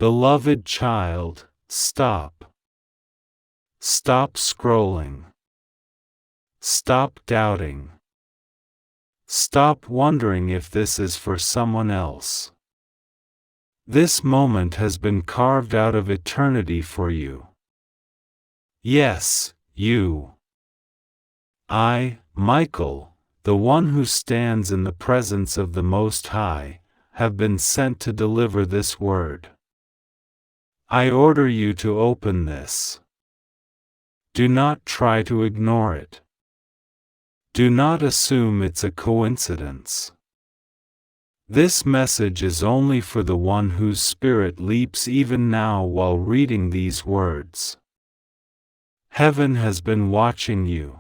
Beloved child, stop. Stop scrolling. Stop doubting. Stop wondering if this is for someone else. This moment has been carved out of eternity for you. Yes, you. I, Michael, the one who stands in the presence of the Most High, have been sent to deliver this word. I order you to open this. Do not try to ignore it. Do not assume it's a coincidence. This message is only for the one whose spirit leaps even now while reading these words. Heaven has been watching you.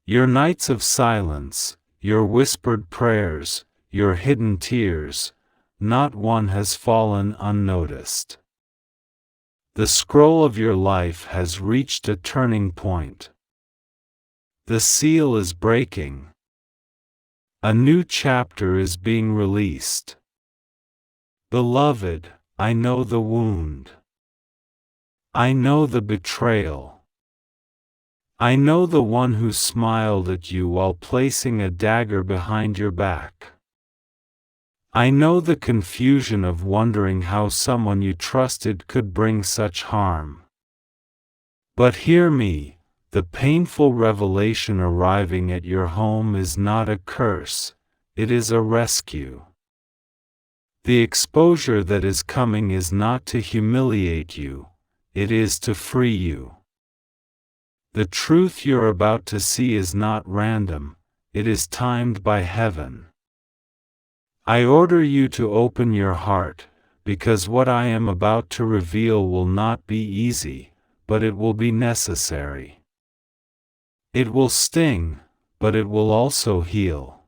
Your nights of silence, your whispered prayers, your hidden tears, not one has fallen unnoticed. The scroll of your life has reached a turning point. The seal is breaking. A new chapter is being released. Beloved, I know the wound. I know the betrayal. I know the one who smiled at you while placing a dagger behind your back. I know the confusion of wondering how someone you trusted could bring such harm. But hear me, the painful revelation arriving at your home is not a curse, it is a rescue. The exposure that is coming is not to humiliate you, it is to free you. The truth you're about to see is not random, it is timed by heaven. I order you to open your heart, because what I am about to reveal will not be easy, but it will be necessary. It will sting, but it will also heal.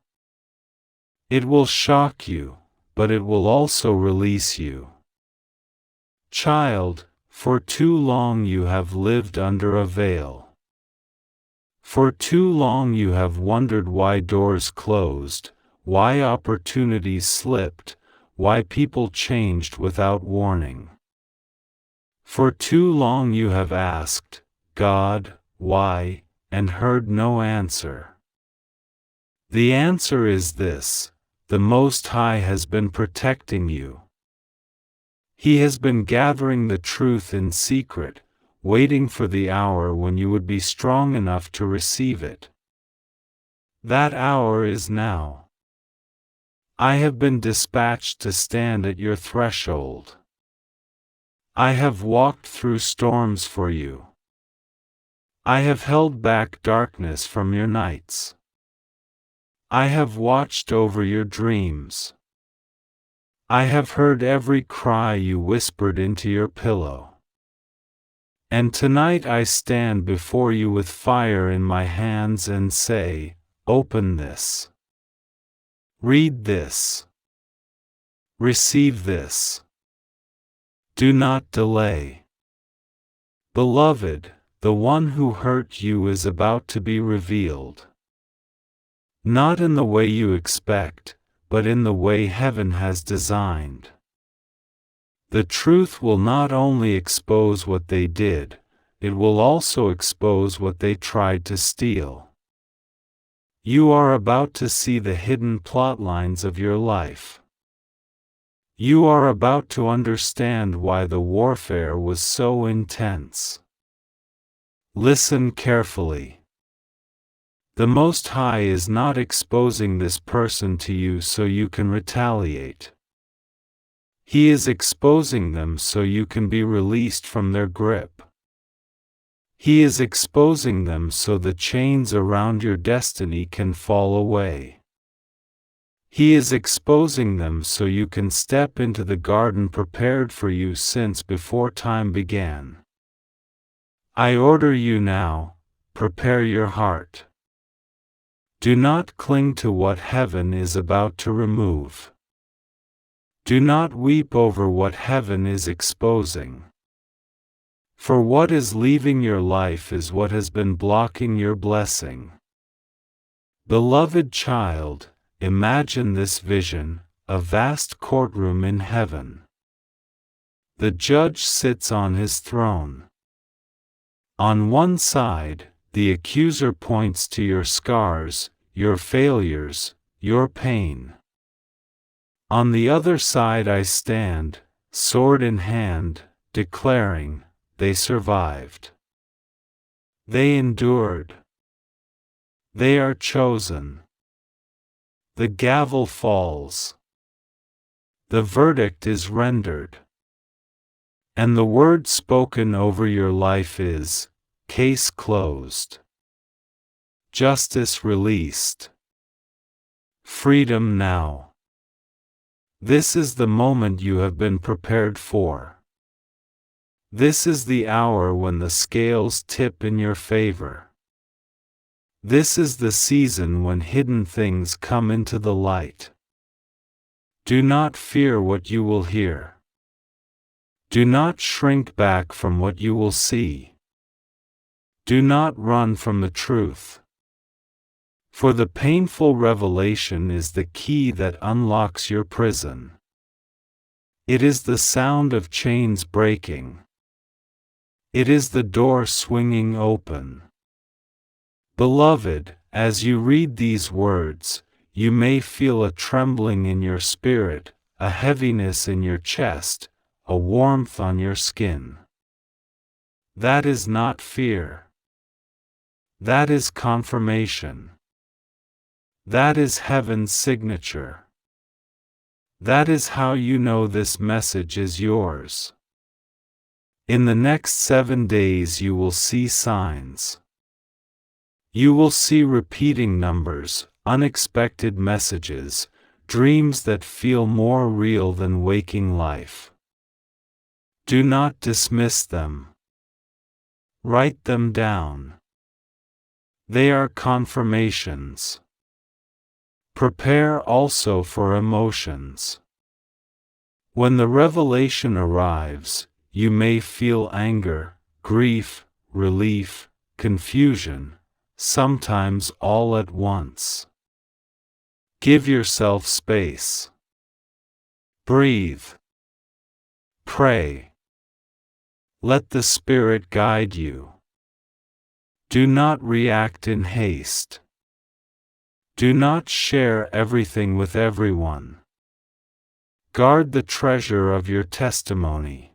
It will shock you, but it will also release you. Child, for too long you have lived under a veil. For too long you have wondered why doors closed, why opportunities slipped, why people changed without warning. For too long you have asked, God, why, and heard no answer. The answer is this: the Most High has been protecting you. He has been gathering the truth in secret, waiting for the hour when you would be strong enough to receive it. That hour is now. I have been dispatched to stand at your threshold. I have walked through storms for you. I have held back darkness from your nights. I have watched over your dreams. I have heard every cry you whispered into your pillow. And tonight I stand before you with fire in my hands and say, open this. Read this. Receive this. Do not delay. Beloved, the one who hurt you is about to be revealed. Not in the way you expect, but in the way heaven has designed. The truth will not only expose what they did, it will also expose what they tried to steal. You are about to see the hidden plot lines of your life. You are about to understand why the warfare was so intense. Listen carefully. The Most High is not exposing this person to you so you can retaliate. He is exposing them so you can be released from their grip. He is exposing them so the chains around your destiny can fall away. He is exposing them so you can step into the garden prepared for you since before time began. I order you now, prepare your heart. Do not cling to what heaven is about to remove. Do not weep over what heaven is exposing. For what is leaving your life is what has been blocking your blessing. Beloved child, imagine this vision, a vast courtroom in heaven. The judge sits on his throne. On one side, the accuser points to your scars, your failures, your pain. On the other side I stand, sword in hand, declaring, they survived. They endured. They are chosen. The gavel falls. The verdict is rendered. And the word spoken over your life is, case closed. Justice released. Freedom now. This is the moment you have been prepared for. This is the hour when the scales tip in your favor. This is the season when hidden things come into the light. Do not fear what you will hear. Do not shrink back from what you will see. Do not run from the truth. For the painful revelation is the key that unlocks your prison. It is the sound of chains breaking. It is the door swinging open. Beloved, as you read these words, you may feel a trembling in your spirit, a heaviness in your chest, a warmth on your skin. That is not fear. That is confirmation. That is heaven's signature. That is how you know this message is yours. In the next 7 days you will see signs. You will see repeating numbers, unexpected messages, dreams that feel more real than waking life. Do not dismiss them. Write them down. They are confirmations. Prepare also for emotions. When the revelation arrives, you may feel anger, grief, relief, confusion, sometimes all at once. Give yourself space. Breathe. Pray. Let the Spirit guide you. Do not react in haste. Do not share everything with everyone. Guard the treasure of your testimony.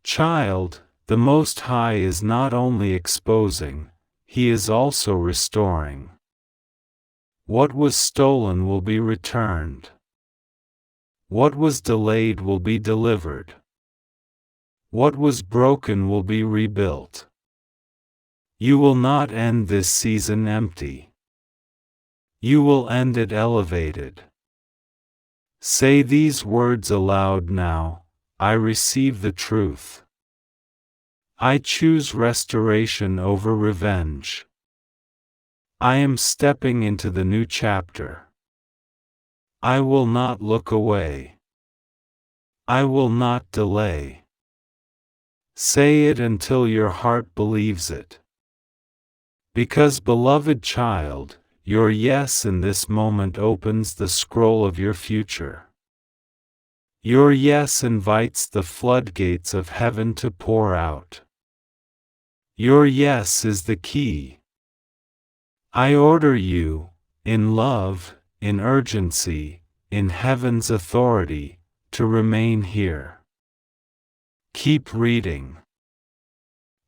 Child, the Most High is not only exposing, He is also restoring. What was stolen will be returned. What was delayed will be delivered. What was broken will be rebuilt. You will not end this season empty. You will end it elevated. Say these words aloud now, I receive the truth. I choose restoration over revenge. I am stepping into the new chapter. I will not look away. I will not delay. Say it until your heart believes it. Because, beloved child, your yes in this moment opens the scroll of your future. Your yes invites the floodgates of heaven to pour out. Your yes is the key. I order you, in love, in urgency, in heaven's authority, to remain here. Keep reading.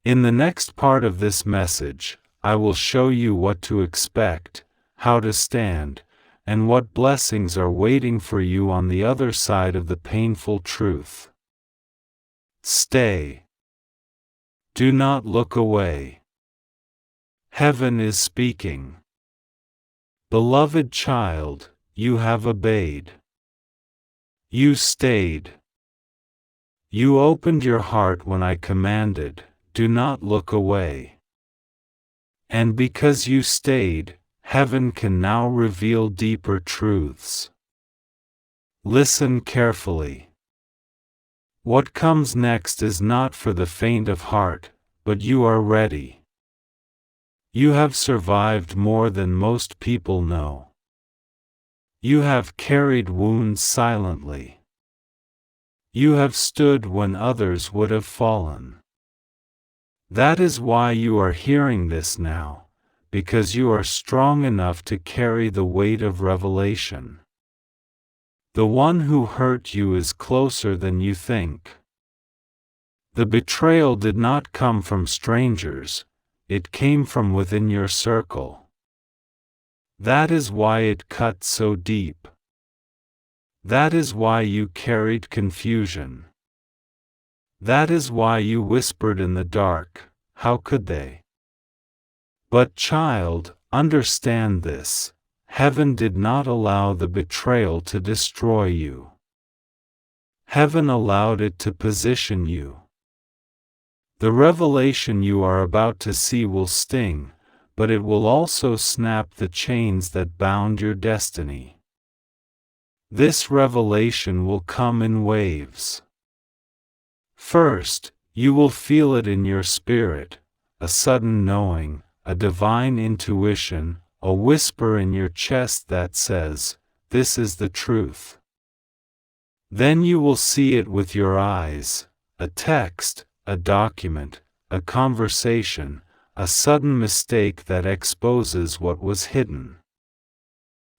In the next part of this message, I will show you what to expect, how to stand, and what blessings are waiting for you on the other side of the painful truth. Stay. Do not look away. Heaven is speaking. Beloved child, you have obeyed. You stayed. You opened your heart when I commanded, do not look away. And because you stayed, heaven can now reveal deeper truths. Listen carefully. What comes next is not for the faint of heart, but you are ready. You have survived more than most people know. You have carried wounds silently. You have stood when others would have fallen. That is why you are hearing this now, because you are strong enough to carry the weight of revelation. The one who hurt you is closer than you think. The betrayal did not come from strangers, it came from within your circle. That is why it cut so deep. That is why you carried confusion. That is why you whispered in the dark, how could they? But child, understand this, heaven did not allow the betrayal to destroy you. Heaven allowed it to position you. The revelation you are about to see will sting, but it will also snap the chains that bound your destiny. This revelation will come in waves. First, you will feel it in your spirit, a sudden knowing, a divine intuition, a whisper in your chest that says, "This is the truth." Then you will see it with your eyes, a text, a document, a conversation, a sudden mistake that exposes what was hidden.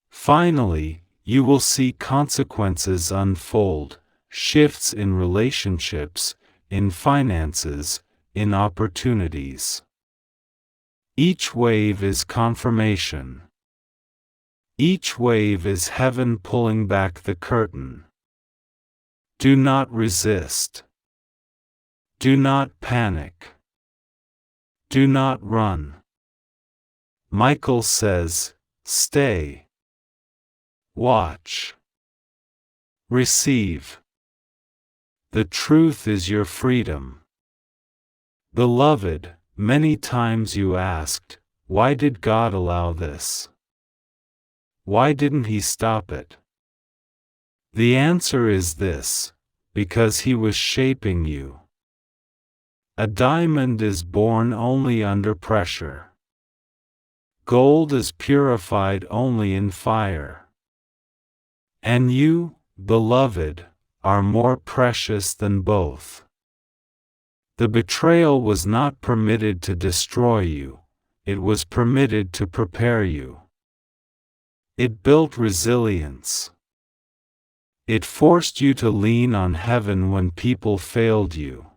Finally, you will see consequences unfold, shifts in relationships, in finances, in opportunities. Each wave is confirmation. Each wave is heaven pulling back the curtain. Do not resist. Do not panic. Do not run. Michael says, stay. Watch. Receive. The truth is your freedom. Beloved, many times you asked, why did God allow this? Why didn't He stop it? The answer is this, because He was shaping you. A diamond is born only under pressure. Gold is purified only in fire. And you, beloved, are more precious than both. The betrayal was not permitted to destroy you, it was permitted to prepare you. It built resilience. It forced you to lean on heaven when people failed you.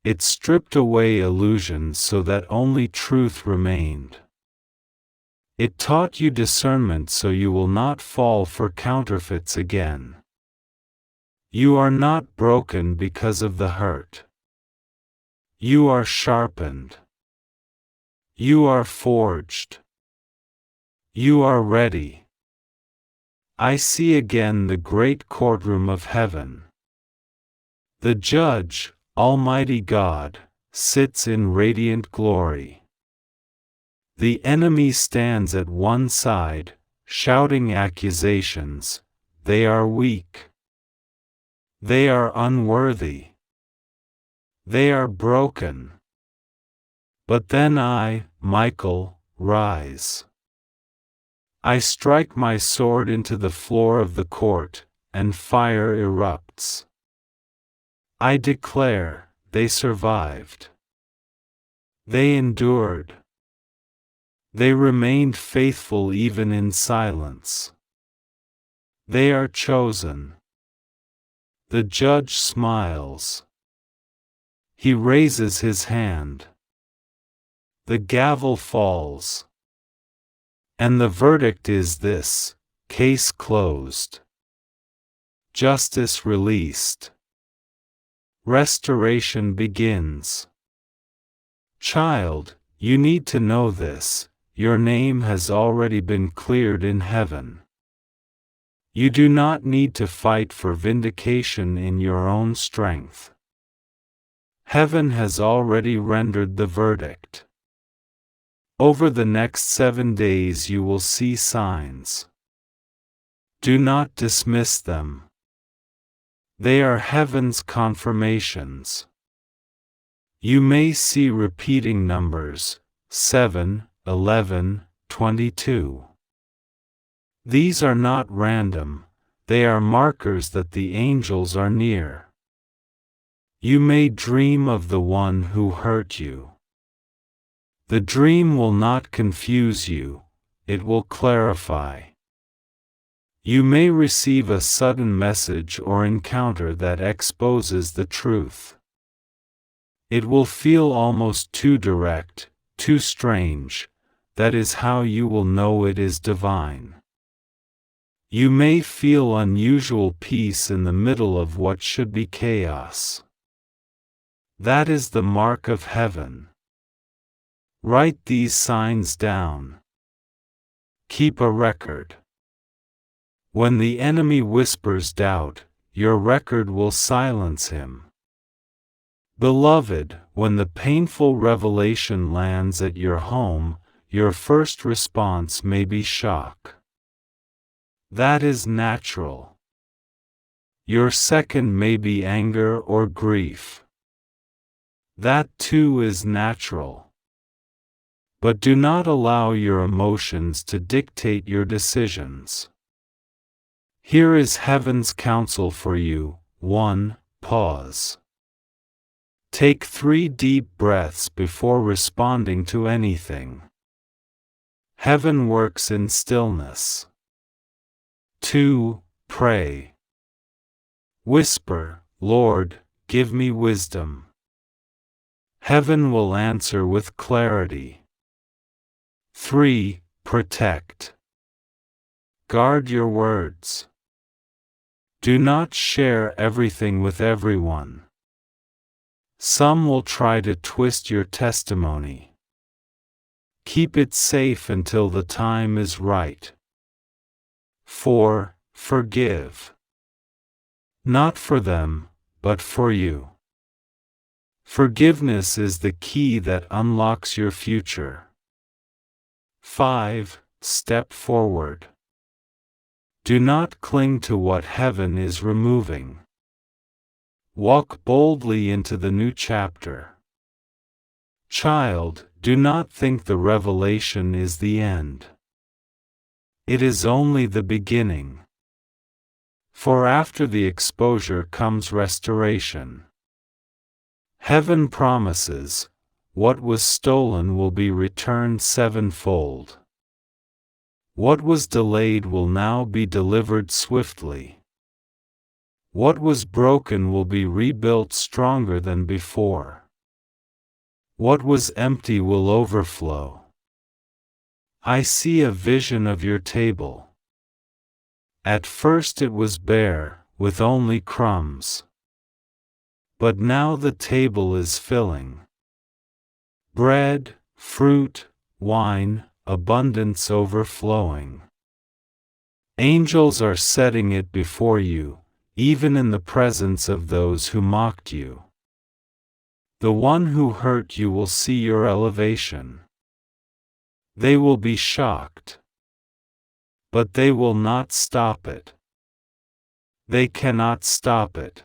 It stripped away illusions so that only truth remained. It taught you discernment so you will not fall for counterfeits again. You are not broken because of the hurt. You are sharpened. You are forged. You are ready. I see again the great courtroom of heaven. The Judge, Almighty God, sits in radiant glory. The enemy stands at one side, shouting accusations. They are weak. They are unworthy. They are broken. But then I, Michael, rise. I strike my sword into the floor of the court, and fire erupts. I declare, they survived. They endured. They remained faithful even in silence. They are chosen. The Judge smiles. He raises his hand. The gavel falls. And the verdict is this: case closed. Justice released. Restoration begins. Child, you need to know this. Your name has already been cleared in heaven. You do not need to fight for vindication in your own strength. Heaven has already rendered the verdict. Over the next 7 days you will see signs. Do not dismiss them. They are heaven's confirmations. You may see repeating numbers, 7, 11, 22. These are not random, They are markers that the angels are near. You may dream of the one who hurt you. The dream will not confuse you, it will clarify. You may receive a sudden message or encounter that exposes the truth. It will feel almost too direct, too strange. That is how you will know it is divine. You may feel unusual peace in the middle of what should be chaos. That is the mark of heaven. Write these signs down. Keep a record. When the enemy whispers doubt, your record will silence him. Beloved, when the painful revelation lands at your home, your first response may be shock. That is natural. Your second may be anger or grief. That too is natural. But do not allow your emotions to dictate your decisions. Here is heaven's counsel for you. 1. Pause. Take 3 deep breaths before responding to anything. Heaven works in stillness. 2. Pray. Whisper, Lord, give me wisdom. Heaven will answer with clarity. 3. Protect. Guard your words. Do not share everything with everyone. Some will try to twist your testimony. Keep it safe until the time is right. 4. Forgive. Not for them, but for you. Forgiveness is the key that unlocks your future. 5. Step forward. Do not cling to what heaven is removing. Walk boldly into the new chapter. Child, do not think the revelation is the end. It is only the beginning. For after the exposure comes restoration. Heaven promises, what was stolen will be returned 7-fold. What was delayed will now be delivered swiftly. What was broken will be rebuilt stronger than before. What was empty will overflow. I see a vision of your table. At first it was bare, with only crumbs. But now the table is filling. Bread, fruit, wine, abundance overflowing. Angels are setting it before you, even in the presence of those who mocked you. The one who hurt you will see your elevation. They will be shocked. But they will not stop it. They cannot stop it.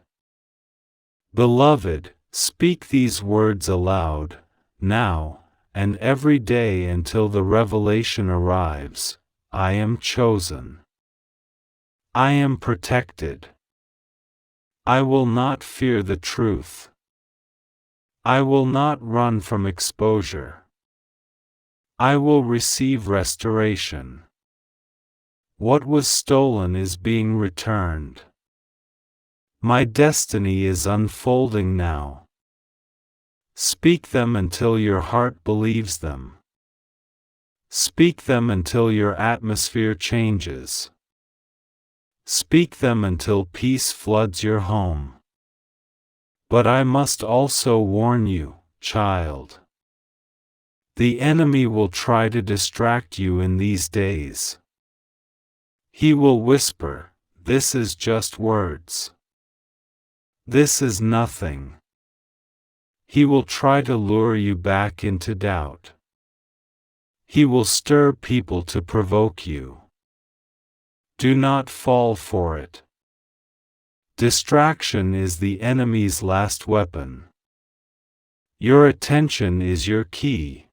Beloved, speak these words aloud, now, and every day until the revelation arrives. I am chosen. I am protected. I will not fear the truth. I will not run from exposure. I will receive restoration. What was stolen is being returned. My destiny is unfolding now. Speak them until your heart believes them. Speak them until your atmosphere changes. Speak them until peace floods your home. But I must also warn you, child. The enemy will try to distract you in these days. He will whisper, "This is just words. This is nothing." He will try to lure you back into doubt. He will stir people to provoke you. Do not fall for it. Distraction is the enemy's last weapon. Your attention is your key.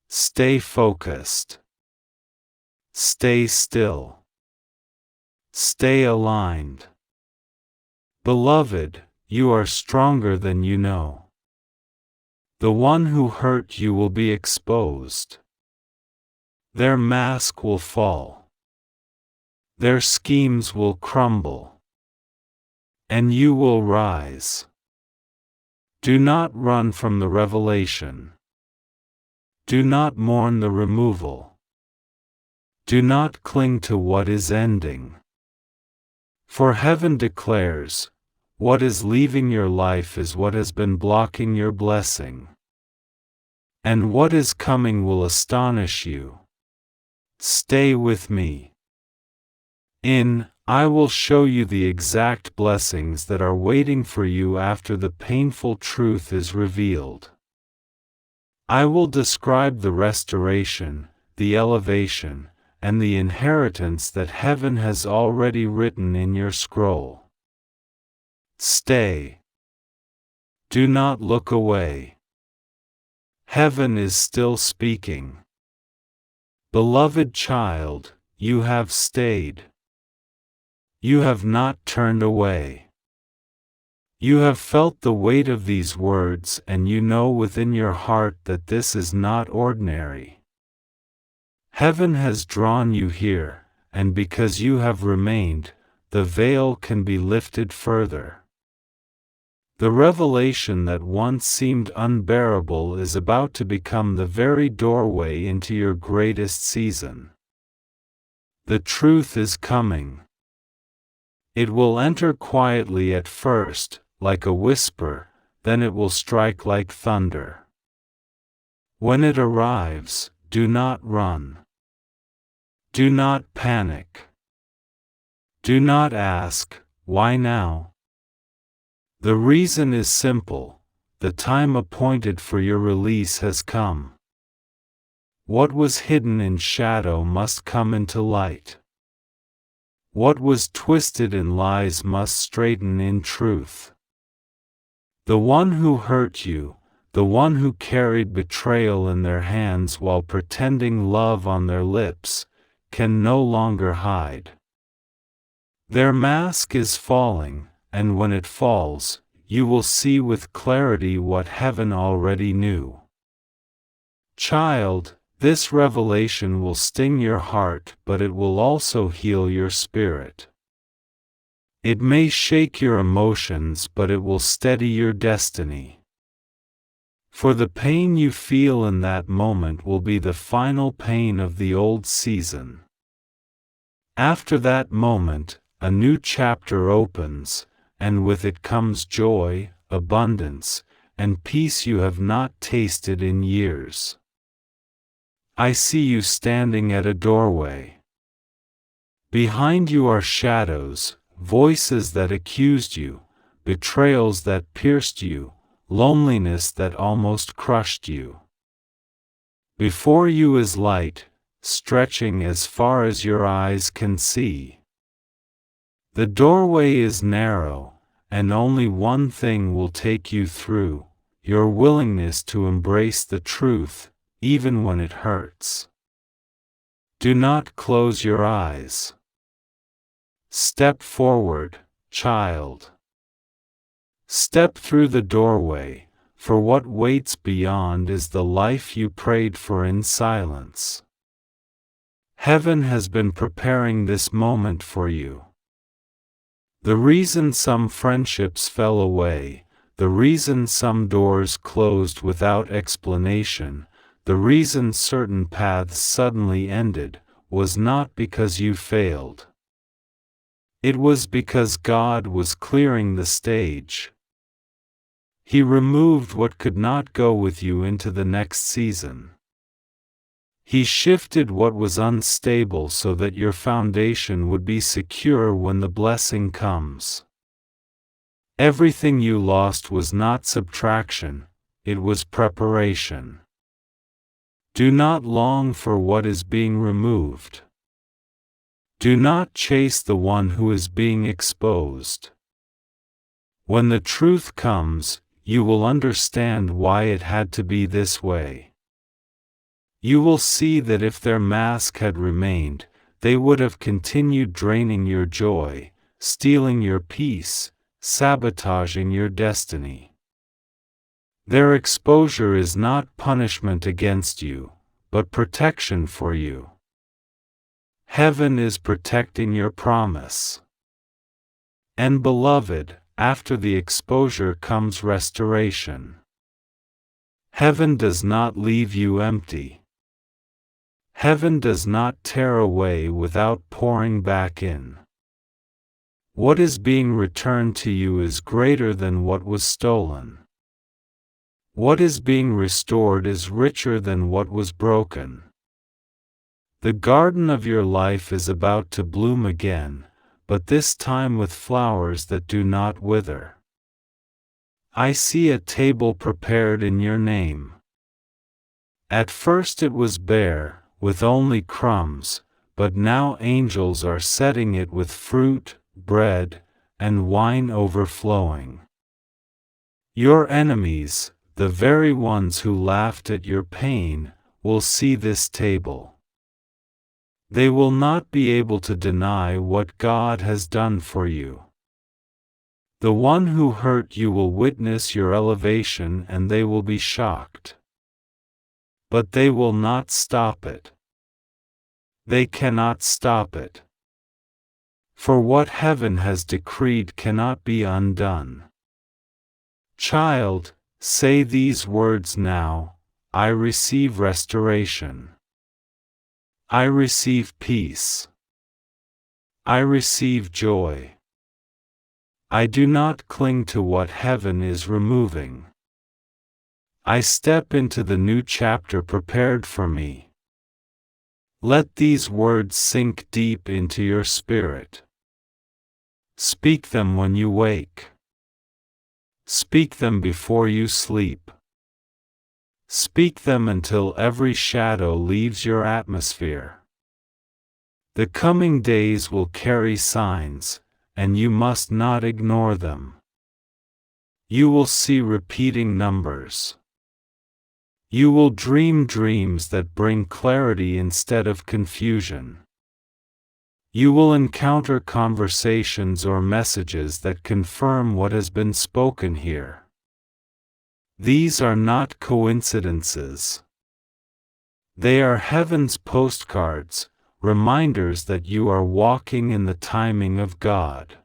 Stay focused. Stay still. Stay aligned. Beloved, you are stronger than you know. The one who hurt you will be exposed. Their mask will fall. Their schemes will crumble. And you will rise. Do not run from the revelation. Do not mourn the removal. Do not cling to what is ending. For heaven declares, what is leaving your life is what has been blocking your blessing. And what is coming will astonish you. Stay with me. I will show you the exact blessings that are waiting for you after the painful truth is revealed. I will describe the restoration, the elevation, and the inheritance that heaven has already written in your scroll. Stay. Do not look away. Heaven is still speaking. Beloved child, you have stayed. You have not turned away. You have felt the weight of these words, and you know within your heart that this is not ordinary. Heaven has drawn you here, and because you have remained, the veil can be lifted further. The revelation that once seemed unbearable is about to become the very doorway into your greatest season. The truth is coming. It will enter quietly at first, like a whisper, then it will strike like thunder. When it arrives, do not run. Do not panic. Do not ask, why now? The reason is simple: the time appointed for your release has come. What was hidden in shadow must come into light. What was twisted in lies must straighten in truth. The one who hurt you, the one who carried betrayal in their hands while pretending love on their lips, can no longer hide. Their mask is falling, and when it falls, you will see with clarity what heaven already knew. Child, this revelation will sting your heart, but it will also heal your spirit. It may shake your emotions, but it will steady your destiny. For the pain you feel in that moment will be the final pain of the old season. After that moment, a new chapter opens, and with it comes joy, abundance, and peace you have not tasted in years. I see you standing at a doorway. Behind you are shadows, voices that accused you, betrayals that pierced you, loneliness that almost crushed you. Before you is light, stretching as far as your eyes can see. The doorway is narrow, and only one thing will take you through: your willingness to embrace the truth, even when it hurts. Do not close your eyes. Step forward, child. Step through the doorway, for what waits beyond is the life you prayed for in silence. Heaven has been preparing this moment for you. The reason some friendships fell away, the reason some doors closed without explanation, the reason certain paths suddenly ended, was not because you failed. It was because God was clearing the stage. He removed what could not go with you into the next season. He shifted what was unstable so that your foundation would be secure when the blessing comes. Everything you lost was not subtraction, it was preparation. Do not long for what is being removed. Do not chase the one who is being exposed. When the truth comes, you will understand why it had to be this way. You will see that if their mask had remained, they would have continued draining your joy, stealing your peace, sabotaging your destiny. Their exposure is not punishment against you, but protection for you. Heaven is protecting your promise. And beloved, after the exposure comes restoration. Heaven does not leave you empty. Heaven does not tear away without pouring back in. What is being returned to you is greater than what was stolen. What is being restored is richer than what was broken. The garden of your life is about to bloom again, but this time with flowers that do not wither. I see a table prepared in your name. At first it was bare, with only crumbs, but now angels are setting it with fruit, bread, and wine overflowing. Your enemies, the very ones who laughed at your pain, will see this table. They will not be able to deny what God has done for you. The one who hurt you will witness your elevation and they will be shocked. But they will not stop it. They cannot stop it. For what heaven has decreed cannot be undone. Child, say these words now: I receive restoration. I receive peace. I receive joy. I do not cling to what heaven is removing. I step into the new chapter prepared for me. Let these words sink deep into your spirit. Speak them when you wake. Speak them before you sleep. Speak them until every shadow leaves your atmosphere. The coming days will carry signs, and you must not ignore them. You will see repeating numbers. You will dream dreams that bring clarity instead of confusion. You will encounter conversations or messages that confirm what has been spoken here. These are not coincidences. They are heaven's postcards, reminders that you are walking in the timing of God.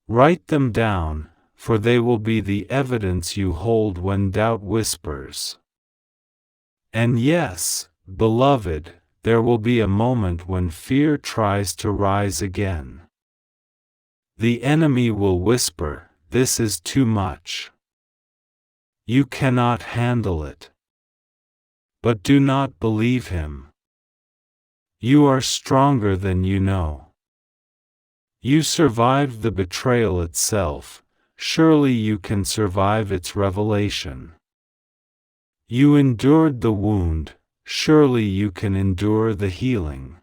Write them down, for they will be the evidence you hold when doubt whispers. And yes, beloved, there will be a moment when fear tries to rise again. The enemy will whisper, "This is too much. You cannot handle it." But do not believe him. You are stronger than you know. You survived the betrayal itself, surely you can survive its revelation. You endured the wound, surely you can endure the healing.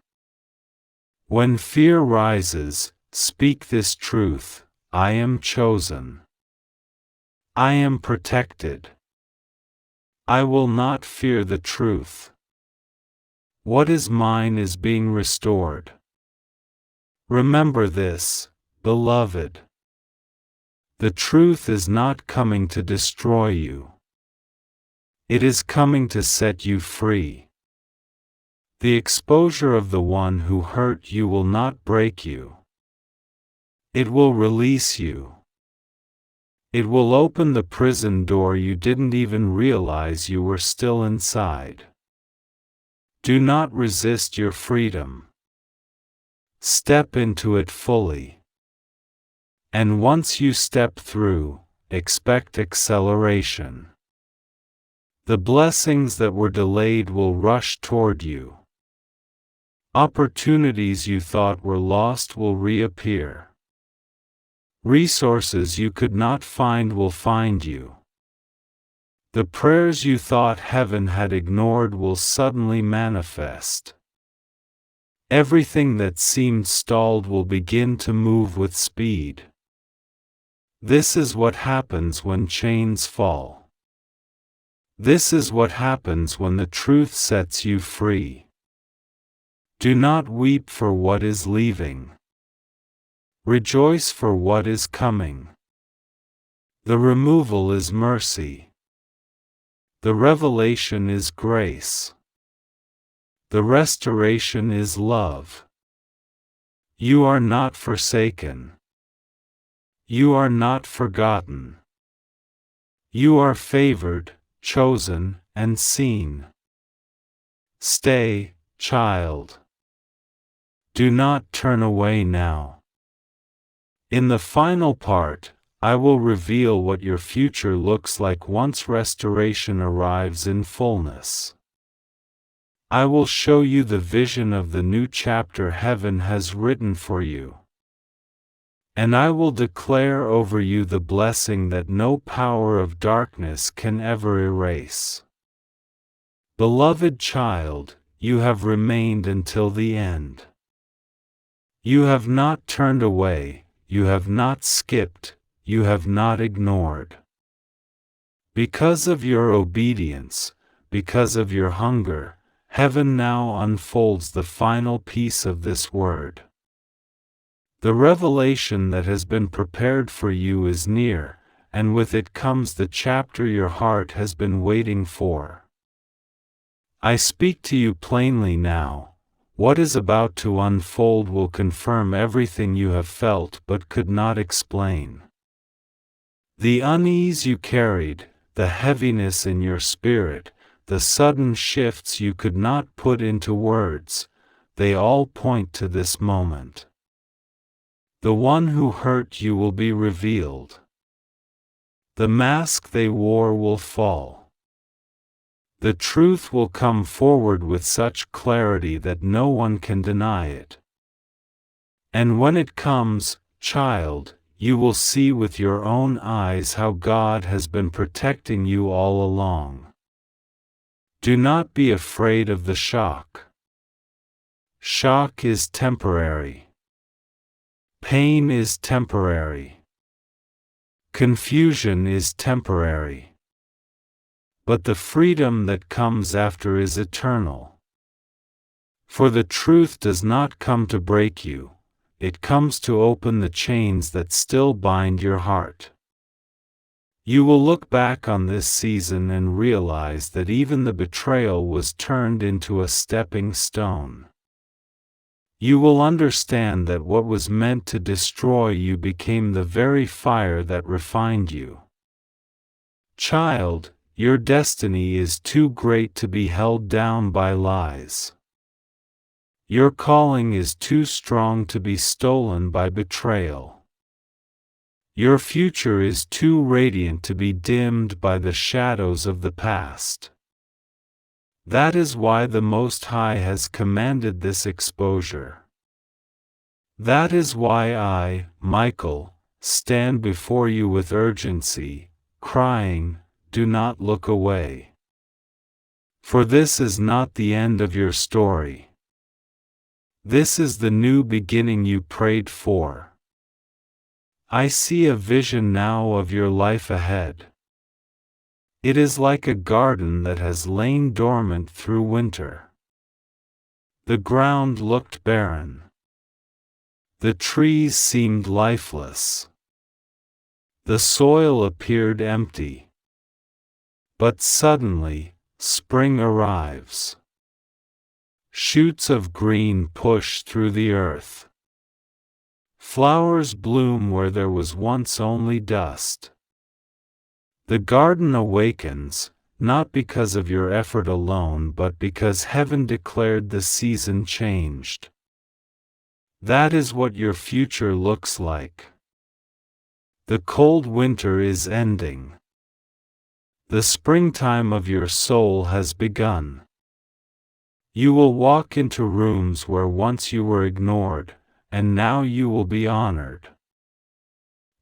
When fear rises, speak this truth: I am chosen. I am protected. I will not fear the truth. What is mine is being restored. Remember this, beloved. The truth is not coming to destroy you. It is coming to set you free. The exposure of the one who hurt you will not break you. It will release you. It will open the prison door you didn't even realize you were still inside. Do not resist your freedom. Step into it fully. And once you step through, expect acceleration. The blessings that were delayed will rush toward you. Opportunities you thought were lost will reappear. Resources you could not find will find you. The prayers you thought heaven had ignored will suddenly manifest. Everything that seemed stalled will begin to move with speed. This is what happens when chains fall. This is what happens when the truth sets you free. Do not weep for what is leaving. Rejoice for what is coming. The removal is mercy. The revelation is grace. The restoration is love. You are not forsaken. You are not forgotten. You are favored, chosen, and seen. Stay, child. Do not turn away now. In the final part, I will reveal what your future looks like once restoration arrives in fullness. I will show you the vision of the new chapter heaven has written for you. And I will declare over you the blessing that no power of darkness can ever erase. Beloved child, you have remained until the end. You have not turned away, you have not skipped, you have not ignored. Because of your obedience, because of your hunger, heaven now unfolds the final piece of this word. The revelation that has been prepared for you is near, and with it comes the chapter your heart has been waiting for. I speak to you plainly now. What is about to unfold will confirm everything you have felt but could not explain. The unease you carried, the heaviness in your spirit, the sudden shifts you could not put into words, they all point to this moment. The one who hurt you will be revealed. The mask they wore will fall. The truth will come forward with such clarity that no one can deny it. And when it comes, child, you will see with your own eyes how God has been protecting you all along. Do not be afraid of the shock. Shock is temporary. Pain is temporary. Confusion is temporary. But the freedom that comes after is eternal. For the truth does not come to break you, it comes to open the chains that still bind your heart. You will look back on this season and realize that even the betrayal was turned into a stepping stone. You will understand that what was meant to destroy you became the very fire that refined you. Child, your destiny is too great to be held down by lies. Your calling is too strong to be stolen by betrayal. Your future is too radiant to be dimmed by the shadows of the past. That is why the Most High has commanded this exposure. That is why I, Michael, stand before you with urgency, crying, do not look away. For this is not the end of your story. This is the new beginning you prayed for. I see a vision now of your life ahead. It is like a garden that has lain dormant through winter. The ground looked barren. The trees seemed lifeless. The soil appeared empty. But suddenly, spring arrives. Shoots of green push through the earth. Flowers bloom where there was once only dust. The garden awakens, not because of your effort alone but because heaven declared the season changed. That is what your future looks like. The cold winter is ending. The springtime of your soul has begun. You will walk into rooms where once you were ignored, and now you will be honored.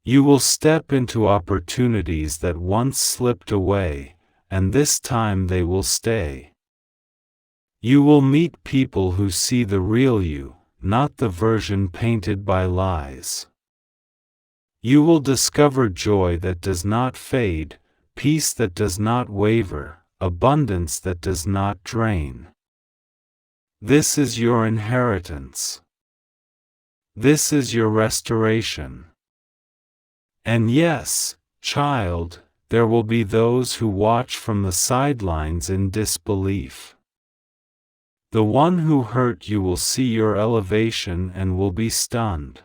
You will step into opportunities that once slipped away, and this time they will stay. You will meet people who see the real you, not the version painted by lies. You will discover joy that does not fade, peace that does not waver, abundance that does not drain. This is your inheritance. This is your restoration. And yes, child, there will be those who watch from the sidelines in disbelief. The one who hurt you will see your elevation and will be stunned.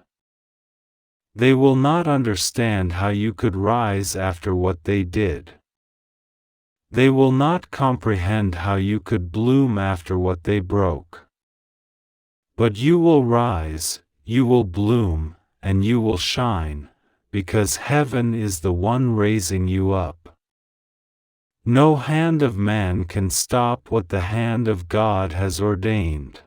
They will not understand how you could rise after what they did. They will not comprehend how you could bloom after what they broke. But you will rise, you will bloom, and you will shine, because heaven is the one raising you up. No hand of man can stop what the hand of God has ordained.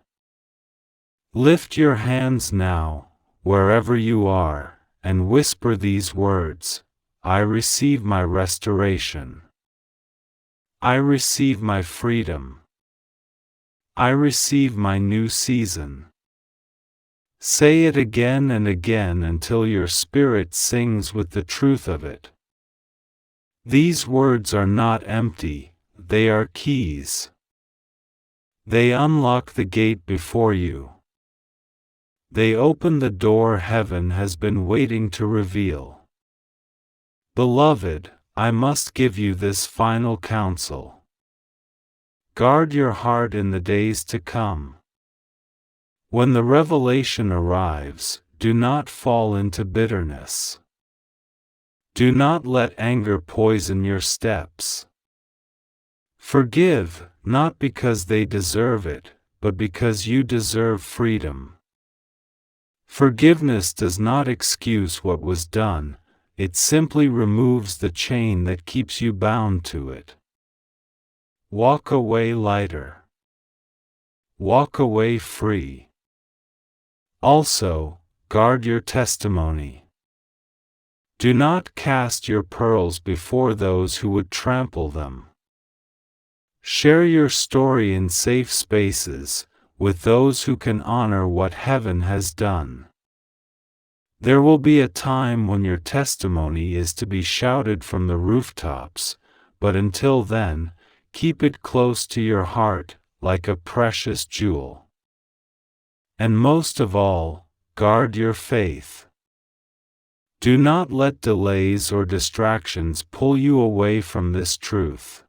Lift your hands now, wherever you are, and whisper these words: I receive my restoration. I receive my freedom. I receive my new season. Say it again and again until your spirit sings with the truth of it. These words are not empty, they are keys. They unlock the gate before you. They open the door heaven has been waiting to reveal. Beloved, I must give you this final counsel. Guard your heart in the days to come. When the revelation arrives, do not fall into bitterness. Do not let anger poison your steps. Forgive, not because they deserve it, but because you deserve freedom. Forgiveness does not excuse what was done, it simply removes the chain that keeps you bound to it. Walk away lighter. Walk away free. Also, guard your testimony. Do not cast your pearls before those who would trample them. Share your story in safe spaces, with those who can honor what heaven has done. There will be a time when your testimony is to be shouted from the rooftops, but until then, keep it close to your heart, like a precious jewel. And most of all, guard your faith. Do not let delays or distractions pull you away from this truth.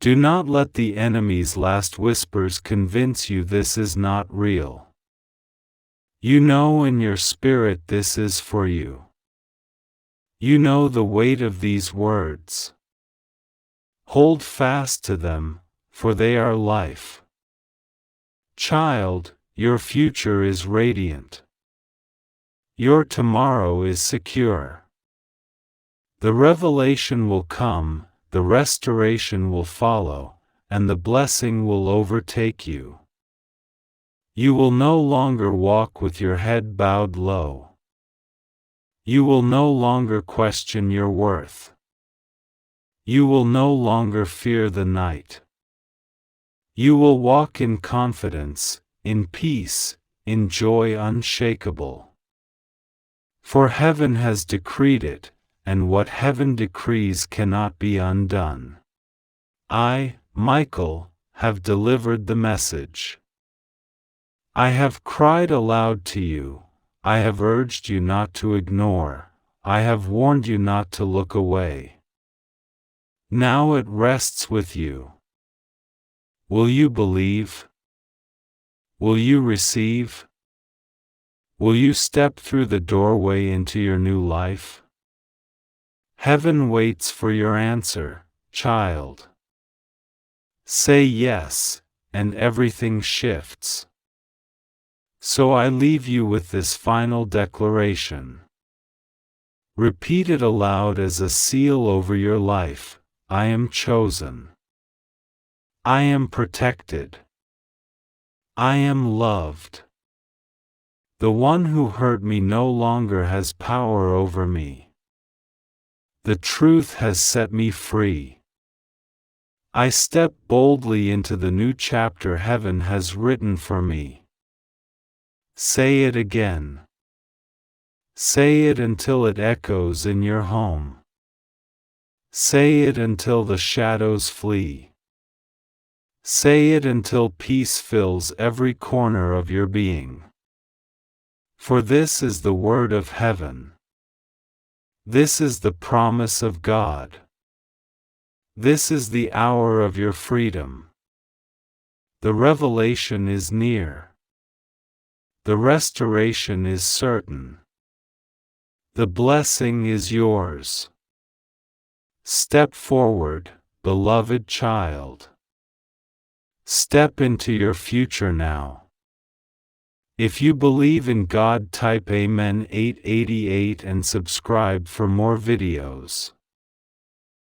Do not let the enemy's last whispers convince you this is not real. You know in your spirit this is for you. You know the weight of these words. Hold fast to them, for they are life. Child, your future is radiant. Your tomorrow is secure. The revelation will come, the restoration will follow, and the blessing will overtake you. You will no longer walk with your head bowed low. You will no longer question your worth. You will no longer fear the night. You will walk in confidence, in peace, in joy unshakable. For heaven has decreed it, and what heaven decrees cannot be undone. I, Michael, have delivered the message. I have cried aloud to you, I have urged you not to ignore, I have warned you not to look away. Now it rests with you. Will you believe? Will you receive? Will you step through the doorway into your new life? Heaven waits for your answer, child. Say yes, and everything shifts. So I leave you with this final declaration. Repeat it aloud as a seal over your life: I am chosen. I am protected. I am loved. The one who hurt me no longer has power over me. The truth has set me free. I step boldly into the new chapter heaven has written for me. Say it again. Say it until it echoes in your home. Say it until the shadows flee. Say it until peace fills every corner of your being. For this is the word of heaven. This is the promise of God. This is the hour of your freedom. The revelation is near. The restoration is certain. The blessing is yours. Step forward, beloved child. Step into your future now. If you believe in God, type Amen 888 and subscribe for more videos.